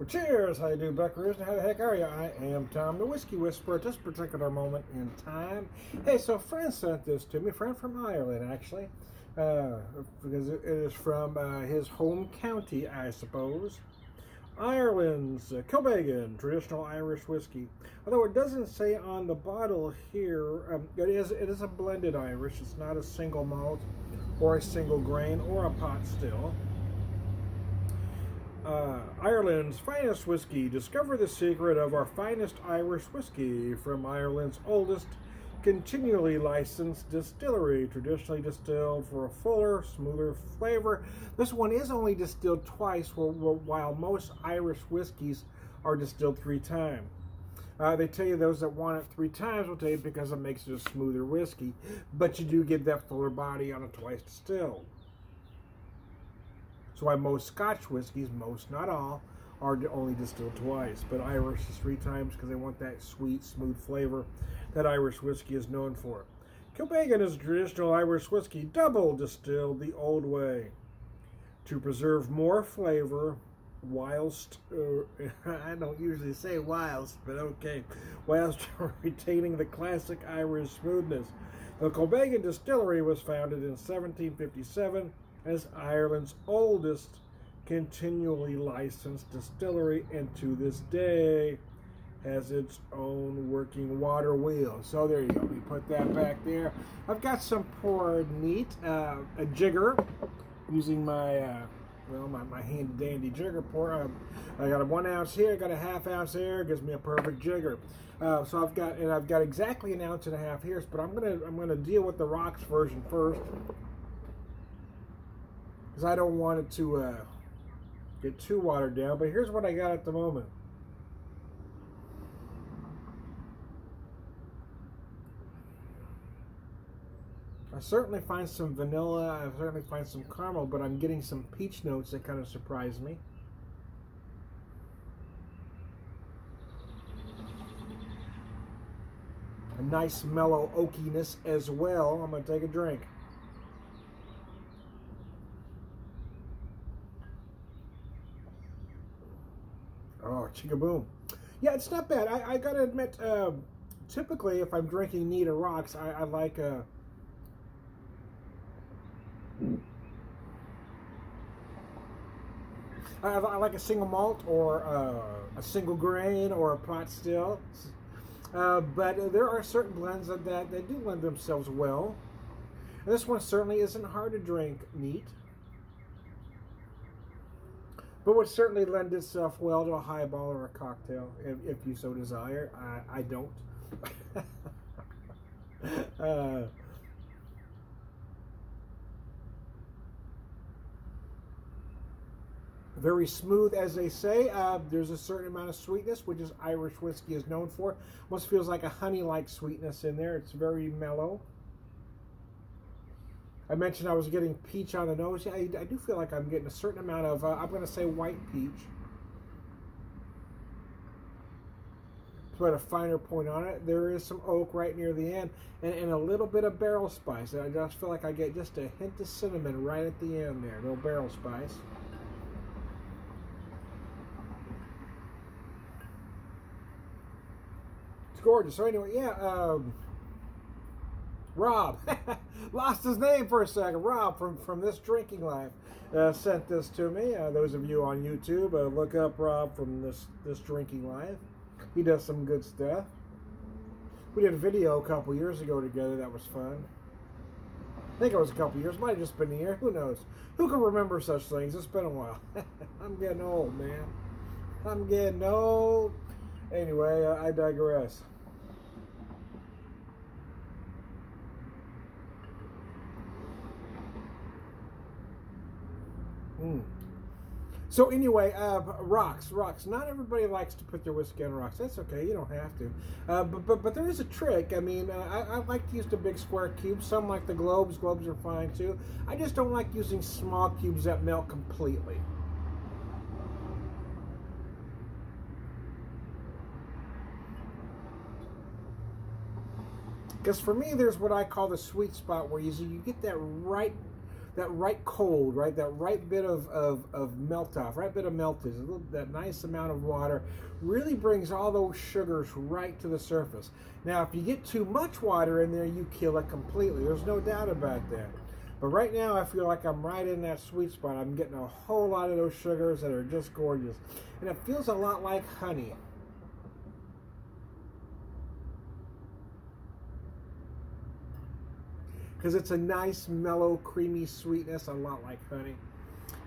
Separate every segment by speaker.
Speaker 1: Well, cheers! How you do, Buckaroos? How the heck are you? I am Tom, the Whiskey Whisperer, at this particular moment in time. Hey, so a friend sent this to me, a friend from Ireland, actually, because it is from his home county, I suppose. Ireland's Kilbeggan, traditional Irish whiskey. Although it doesn't say on the bottle here, it is a blended Irish. It's not a single malt or a single grain or a pot still. Ireland's finest whiskey. Discover the secret of our finest Irish whiskey from Ireland's oldest, continually licensed distillery, traditionally distilled for a fuller, smoother flavor. This one is only distilled twice, while most Irish whiskeys are distilled 3 times. They tell you those that want it 3 times will tell you because it makes it a smoother whiskey, but you do get that fuller body on a twice distilled. So why most Scotch whiskeys, most not all, are only distilled twice, but Irish is 3 times because they want that sweet, smooth flavor that Irish whiskey is known for. Kilbeggan is a traditional Irish whiskey, double distilled the old way, to preserve more flavor whilst, I don't usually say whilst, but okay, whilst retaining the classic Irish smoothness. The Kilbeggan distillery was founded in 1757 as Ireland's oldest continually licensed distillery, and to this day has its own working water wheel. So there you go, we put that back there. I've got some poured neat, a jigger, using my my handy dandy jigger pour. I got a 1 ounce here, I got a 1/2 ounce there, gives me a perfect jigger. So I've got exactly 1.5 ounces here, but I'm gonna deal with the rocks version first, because I don't want it to get too watered down. But here's what I got at the moment. I certainly find some vanilla, I certainly find some caramel, but I'm getting some peach notes that kind of surprise me. A nice mellow oakiness as well. I'm going to take a drink. Oh, chickaboom. Yeah, it's not bad. I gotta admit, typically if I'm drinking neat or rocks, I like I like a single malt or a single grain or a pot still. But there are certain blends that do lend themselves well. And this one certainly isn't hard to drink neat, but would certainly lend itself well to a highball or a cocktail if you so desire. I don't. Very smooth, as they say. There's a certain amount of sweetness, which is Irish whiskey is known for. Almost feels like a honey-like sweetness in there. It's very mellow. I mentioned I was getting peach on the nose. Yeah, I do feel like I'm getting a certain amount of, I'm going to say white peach. To put a finer point on it, there is some oak right near the end, and a little bit of barrel spice. I just feel like I get just a hint of cinnamon right at the end there, a little barrel spice. It's gorgeous. So anyway, yeah, Rob, lost his name for a second. Rob from This Drinking Life sent this to me. Those of you on YouTube, look up Rob from This Drinking Life. He does some good stuff. We did a video a couple years ago together. That was fun. I think it was a couple years. Might have just been a year. Who knows? Who can remember such things? It's been a while. I'm getting old, man. I'm getting old. Anyway, I digress. So anyway, rocks. Not everybody likes to put their whiskey on rocks. That's okay. You don't have to. But there is a trick. I mean, I like to use the big square cubes. Some like the globes. Globes are fine too. I just don't like using small cubes that melt completely. Because for me, there's what I call the sweet spot, where you get that right that right cold, right, that right bit of melt off, right bit of meltage, that nice amount of water really brings all those sugars right to the surface. Now, if you get too much water in there, you kill it completely. There's no doubt about that. But right now, I feel like I'm right in that sweet spot. I'm getting a whole lot of those sugars that are just gorgeous. And it feels a lot like honey. Because it's a nice, mellow, creamy sweetness, a lot like honey.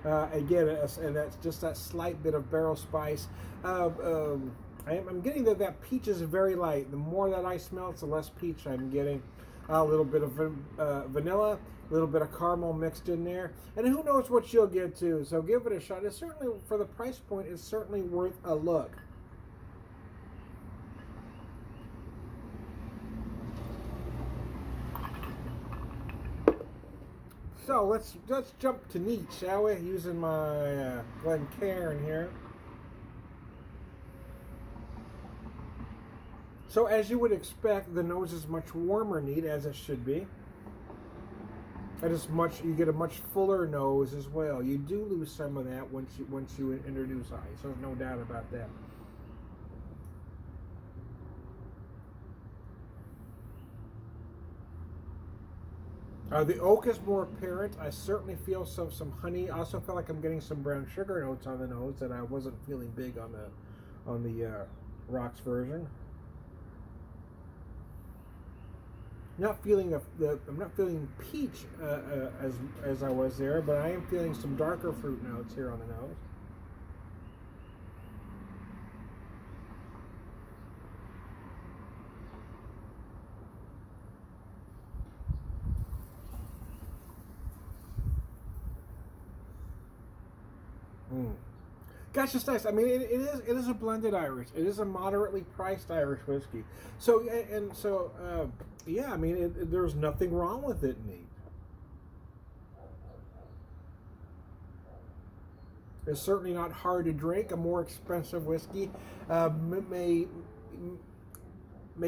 Speaker 1: Again, and that's just that slight bit of barrel spice. I'm getting that peach is very light. The more that I smell, it's the less peach I'm getting. A little bit of vanilla, a little bit of caramel mixed in there. And who knows what you'll get too. So give it a shot. It's certainly, for the price point, it's certainly worth a look. So let's jump to neat, shall we? Using my Glencairn here. So as you would expect, the nose is much warmer neat, as it should be. And you get a much fuller nose as well. You do lose some of that once you introduce ice. There's no doubt about that. The oak is more apparent. I certainly feel some honey. I also feel like I'm getting some brown sugar notes on the nose that I wasn't feeling big on the rocks version. Not feeling I'm not feeling peach as I was there, but I am feeling some darker fruit notes here on the nose. Gosh, it's nice. I mean, it is a blended Irish. It is a moderately priced Irish whiskey. So yeah. I mean, there's nothing wrong with it, neat. It's certainly not hard to drink. A more expensive whiskey may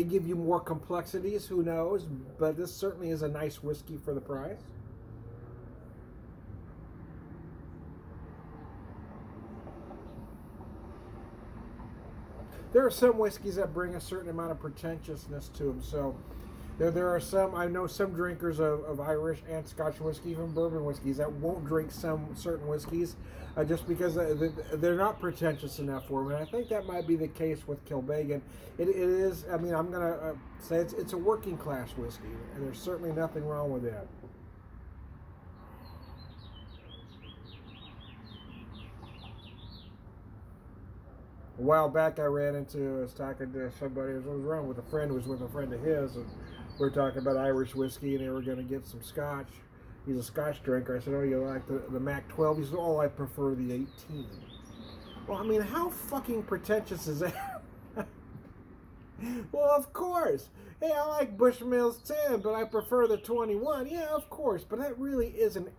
Speaker 1: give you more complexities. Who knows? But this certainly is a nice whiskey for the price. There are some whiskeys that bring a certain amount of pretentiousness to them. So there are some, I know some drinkers of Irish and Scotch whiskey, even bourbon whiskeys, that won't drink some certain whiskeys just because they're not pretentious enough for them. And I think that might be the case with Kilbeggan. It is, I mean, I'm going to say it's a working class whiskey, and there's certainly nothing wrong with that. A while back, I ran into, I was talking to somebody, I was around with a friend who was with a friend of his, and we were talking about Irish whiskey, and they were going to get some Scotch. He's a Scotch drinker. I said, oh, you like the Mac 12? He said, oh, I prefer the 18. Well, I mean, how fucking pretentious is that? Well, of course. Hey, I like Bushmills 10, but I prefer the 21. Yeah, of course. But that really is an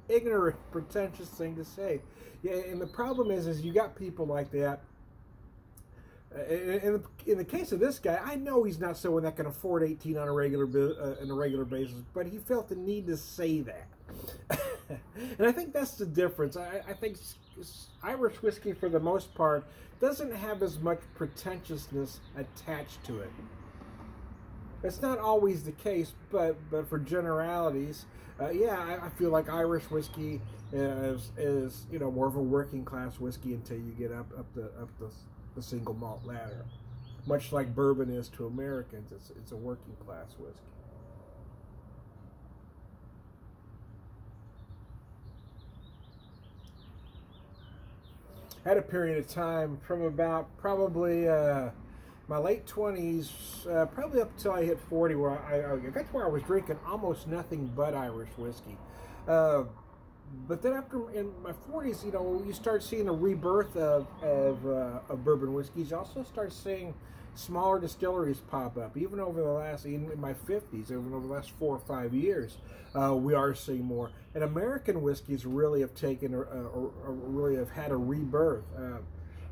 Speaker 1: ignorant, pretentious thing to say. Yeah, and the problem is you got people like that. In the case of this guy, I know he's not someone that can afford 18 on a regular basis, but he felt the need to say that. And I think that's the difference. I think Irish whiskey, for the most part, doesn't have as much pretentiousness attached to it. It's not always the case, but for generalities, yeah, I feel like Irish whiskey is more of a working class whiskey until you get up the single malt ladder. Much like bourbon is to Americans, it's a working class whiskey. Had a period of time from about probably my late 20s, probably up until I hit 40, where I got to where I was drinking almost nothing but Irish whiskey. But then after, in my 40s, you start seeing a rebirth of bourbon whiskeys. You also start seeing smaller distilleries pop up. Even in my 50s, even over the last 4 or 5 years, we are seeing more. And American whiskeys really have taken, or really have had a rebirth.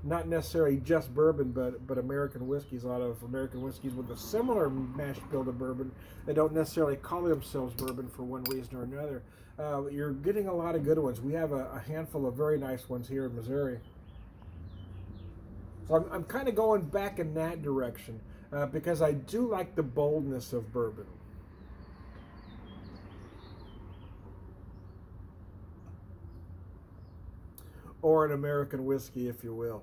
Speaker 1: not necessarily just bourbon, but American whiskeys. A lot of American whiskeys with a similar mash bill to bourbon. They don't necessarily call themselves bourbon for one reason or another. You're getting a lot of good ones. We have a handful of very nice ones here in Missouri. So I'm kind of going back in that direction because I do like the boldness of bourbon. Or an American whiskey, if you will.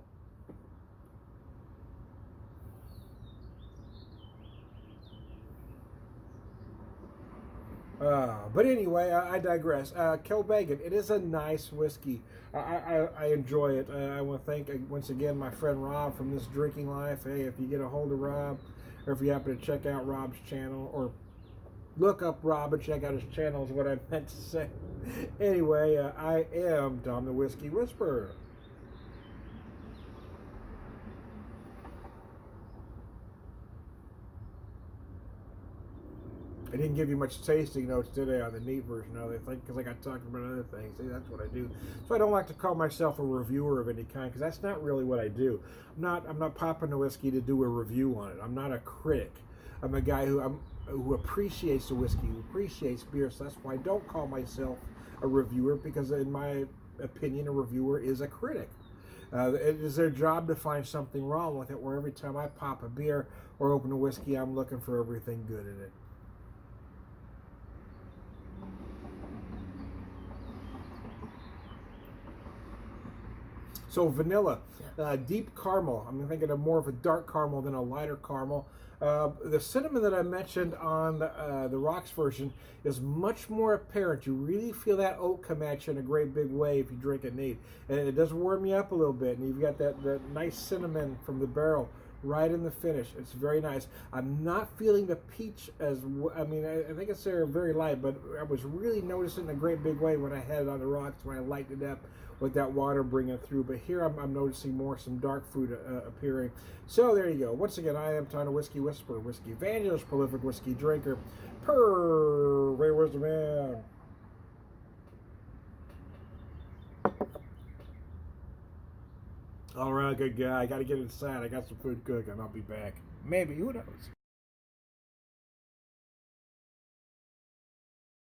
Speaker 1: But anyway, I digress. Kilbeggan, it is a nice whiskey. I enjoy it. I want to thank once again my friend Rob from This Drinking Life. Hey, if you get a hold of Rob, or if you happen to check out Rob's channel, or look up Rob and check out his channel is what I meant to say. Anyway, I am Tom the Whiskey Whisperer. I didn't give you much tasting notes today on the neat version of it, because I got talking about other things. See, that's what I do. So I don't like to call myself a reviewer of any kind, because that's not really what I do. I'm not popping the whiskey to do a review on it. I'm not a critic. I'm a guy who appreciates the whiskey, who appreciates beer. So that's why I don't call myself a reviewer, because in my opinion, a reviewer is a critic. It is their job to find something wrong with it, where every time I pop a beer or open a whiskey, I'm looking for everything good in it. So vanilla, deep caramel. I'm thinking of more of a dark caramel than a lighter caramel. The cinnamon that I mentioned on the rocks version is much more apparent. You really feel that oak come at you in a great big way if you drink it neat. And it does warm you up a little bit. And you've got that nice cinnamon from the barrel right in the finish. It's very nice. I'm not feeling the peach as, I think it's there very light, but I was really noticing in a great big way when I had it on the rocks, when I lightened it up with that water bringing through. But here I'm noticing more some dark fruit appearing. So there you go. Once again, I am Tom the Whiskey Whisperer, whiskey evangelist, prolific whiskey drinker. Ray Wisdom Man. All right, good guy. I got to get inside. I got some food cooking. I'll be back. Maybe. Who knows?